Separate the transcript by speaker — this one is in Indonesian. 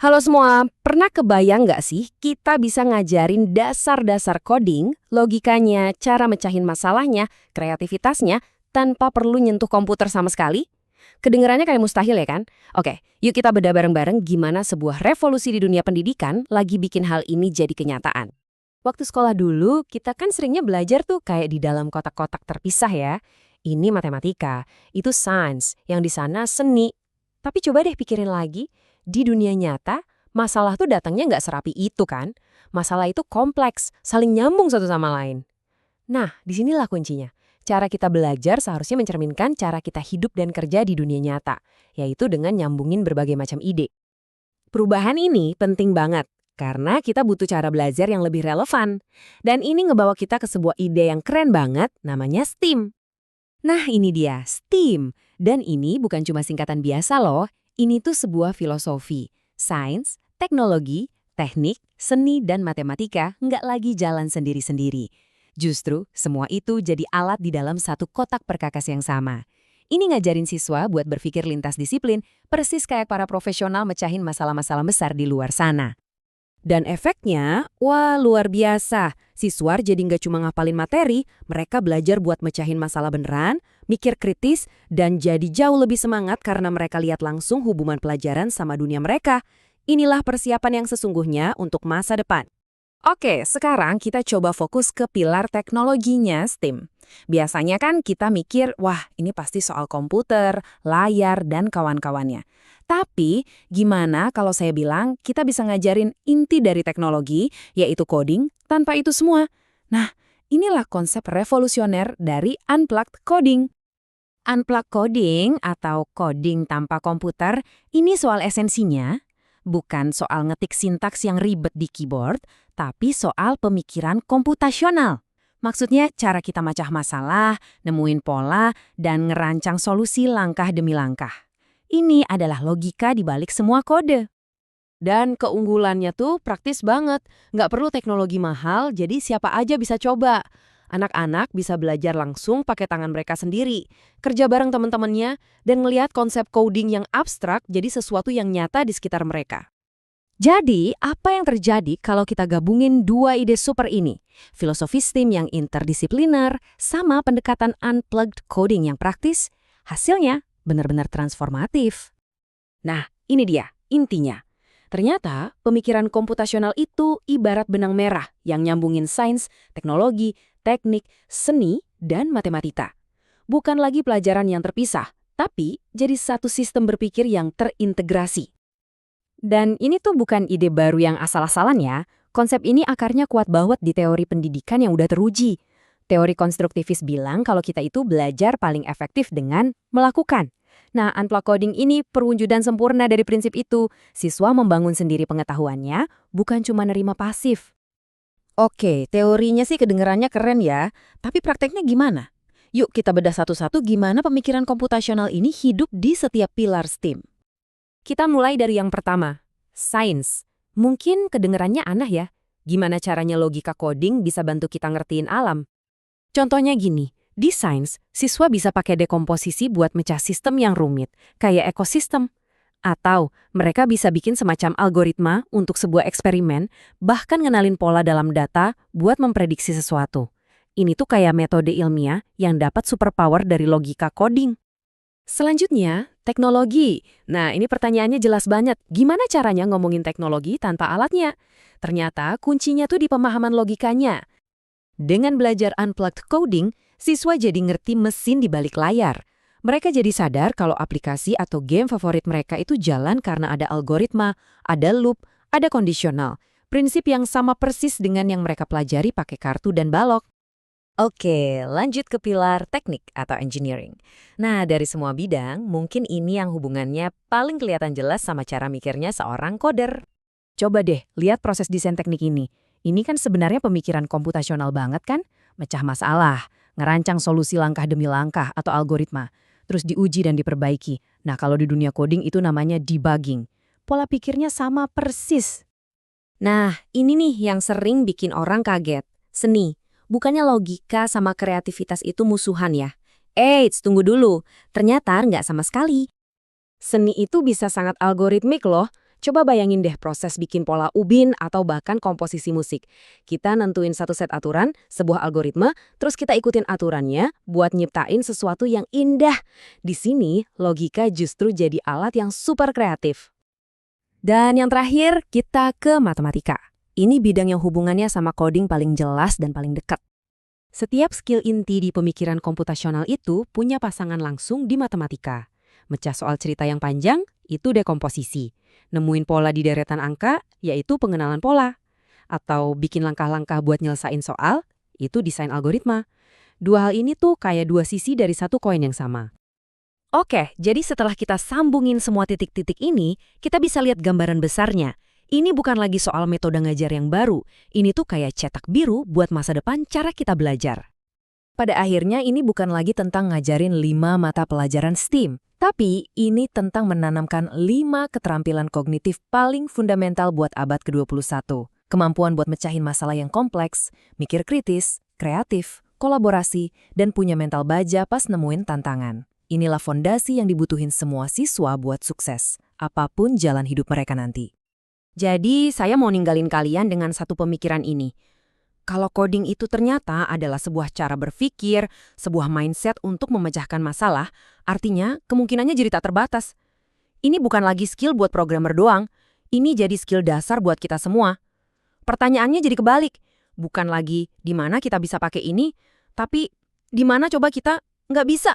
Speaker 1: Halo semua, pernah kebayang nggak sih kita bisa ngajarin dasar-dasar coding, logikanya, cara mecahin masalahnya, kreativitasnya, tanpa perlu nyentuh komputer sama sekali? Kedengarannya kayak mustahil ya kan? Oke, yuk kita bedah bareng-bareng gimana sebuah revolusi di dunia pendidikan lagi bikin hal ini jadi kenyataan. Waktu sekolah dulu, kita kan seringnya belajar tuh kayak di dalam kotak-kotak terpisah ya. Ini matematika, itu sains, yang di sana seni. Tapi coba deh pikirin lagi, di dunia nyata, masalah tuh datangnya nggak serapi itu kan? Masalah itu kompleks, saling nyambung satu sama lain. Nah, disinilah kuncinya. Cara kita belajar seharusnya mencerminkan cara kita hidup dan kerja di dunia nyata, yaitu dengan nyambungin berbagai macam ide. Perubahan ini penting banget, karena kita butuh cara belajar yang lebih relevan. Dan ini ngebawa kita ke sebuah ide yang keren banget, namanya STEAM. Nah, ini dia, STEAM. Dan ini bukan cuma singkatan biasa loh, ini tuh sebuah filosofi. Sains, teknologi, teknik, seni, dan matematika nggak lagi jalan sendiri-sendiri. Justru, semua itu jadi alat di dalam satu kotak perkakas yang sama. Ini ngajarin siswa buat berpikir lintas disiplin, persis kayak para profesional mecahin masalah-masalah besar di luar sana. Dan efeknya, wah luar biasa. Siswa jadi nggak cuma ngapalin materi, mereka belajar buat mecahin masalah beneran, mikir kritis, dan jadi jauh lebih semangat karena mereka lihat langsung hubungan pelajaran sama dunia mereka. Inilah persiapan yang sesungguhnya untuk masa depan. Oke, sekarang kita coba fokus ke pilar teknologinya STEAM. Biasanya kan kita mikir, wah ini pasti soal komputer, layar, dan kawan-kawannya. Tapi, gimana kalau saya bilang kita bisa ngajarin inti dari teknologi, yaitu coding, tanpa itu semua? Nah, inilah konsep revolusioner dari unplugged coding. Unplugged coding atau coding tanpa komputer, ini soal esensinya, bukan soal ngetik sintaks yang ribet di keyboard, tapi soal pemikiran komputasional. Maksudnya cara kita macah masalah, nemuin pola, dan ngerancang solusi langkah demi langkah. Ini adalah logika di balik semua kode. Dan keunggulannya tuh praktis banget. Nggak perlu teknologi mahal, jadi siapa aja bisa coba. Anak-anak bisa belajar langsung pakai tangan mereka sendiri, kerja bareng teman-temannya, dan melihat konsep coding yang abstrak jadi sesuatu yang nyata di sekitar mereka. Jadi, apa yang terjadi kalau kita gabungin dua ide super ini? Filosofi STEAM yang interdisipliner sama pendekatan unplugged coding yang praktis, hasilnya benar-benar transformatif. Nah, ini dia intinya. Ternyata, pemikiran komputasional itu ibarat benang merah yang nyambungin sains, teknologi, teknik, seni, dan matematika. Bukan lagi pelajaran yang terpisah, tapi jadi satu sistem berpikir yang terintegrasi. Dan ini tuh bukan ide baru yang asal-asalan ya. Konsep ini akarnya kuat banget di teori pendidikan yang udah teruji. Teori konstruktivis bilang kalau kita itu belajar paling efektif dengan melakukan. Nah, unplugged coding ini perwujudan sempurna dari prinsip itu. Siswa membangun sendiri pengetahuannya, bukan cuma nerima pasif. Oke, teorinya sih kedengarannya keren ya, tapi prakteknya gimana? Yuk kita bedah satu-satu gimana pemikiran komputasional ini hidup di setiap pilar STEAM. Kita mulai dari yang pertama, sains. Mungkin kedengarannya aneh ya, gimana caranya logika coding bisa bantu kita ngertiin alam. Contohnya gini, di sains, siswa bisa pakai dekomposisi buat mecah sistem yang rumit, kayak ekosistem. Atau mereka bisa bikin semacam algoritma untuk sebuah eksperimen, bahkan ngenalin pola dalam data buat memprediksi sesuatu. Ini tuh kayak metode ilmiah yang dapat superpower dari logika coding. Selanjutnya, teknologi. Nah, ini pertanyaannya jelas banget. Gimana caranya ngomongin teknologi tanpa alatnya? Ternyata kuncinya tuh di pemahaman logikanya. Dengan belajar unplugged coding, siswa jadi ngerti mesin di balik layar. Mereka jadi sadar kalau aplikasi atau game favorit mereka itu jalan karena ada algoritma, ada loop, ada kondisional. Prinsip yang sama persis dengan yang mereka pelajari pakai kartu dan balok. Oke, lanjut ke pilar teknik atau engineering. Nah, dari semua bidang, mungkin ini yang hubungannya paling kelihatan jelas sama cara mikirnya seorang coder. Coba deh, lihat proses desain teknik ini. Ini kan sebenarnya pemikiran komputasional banget kan? Mecah masalah, ngerancang solusi langkah demi langkah atau algoritma, terus diuji dan diperbaiki. Nah, kalau di dunia coding itu namanya debugging. Pola pikirnya sama persis. Nah, ini nih yang sering bikin orang kaget. Seni. Bukannya logika sama kreativitas itu musuhan ya? Eits, tunggu dulu. Ternyata nggak sama sekali. Seni itu bisa sangat algoritmik loh.
Speaker 2: Coba bayangin deh proses bikin pola ubin atau bahkan komposisi musik. Kita nentuin satu set aturan, sebuah algoritma, terus kita ikutin aturannya buat nyiptain sesuatu yang indah. Di sini, logika justru jadi alat yang super kreatif.
Speaker 1: Dan yang terakhir, kita ke matematika. Ini bidang yang hubungannya sama coding paling jelas dan paling dekat. Setiap skill inti di pemikiran komputasional itu punya pasangan langsung di matematika. Mecah soal cerita yang panjang, itu dekomposisi. Nemuin pola di deretan angka, yaitu pengenalan pola. Atau bikin langkah-langkah buat nyelesain soal, itu desain algoritma. Dua hal ini tuh kayak dua sisi dari satu koin yang sama. Oke, jadi setelah kita sambungin semua titik-titik ini, kita bisa lihat gambaran besarnya. Ini bukan lagi soal metode ngajar yang baru, ini tuh kayak cetak biru buat masa depan cara kita belajar. Pada akhirnya ini bukan lagi tentang ngajarin 5 mata pelajaran STEAM, tapi ini tentang menanamkan 5 keterampilan kognitif paling fundamental buat abad ke-21. Kemampuan buat mecahin masalah yang kompleks, mikir kritis, kreatif, kolaborasi, dan punya mental baja pas nemuin tantangan. Inilah fondasi yang dibutuhin semua siswa buat sukses, apapun jalan hidup mereka nanti. Jadi, saya mau ninggalin kalian dengan satu pemikiran ini. Kalau coding itu ternyata adalah sebuah cara berpikir, sebuah mindset untuk memecahkan masalah, artinya kemungkinannya jadi tak terbatas. Ini bukan lagi skill buat programmer doang, ini jadi skill dasar buat kita semua. Pertanyaannya jadi kebalik, bukan lagi di mana kita bisa pakai ini, tapi di mana coba kita nggak bisa.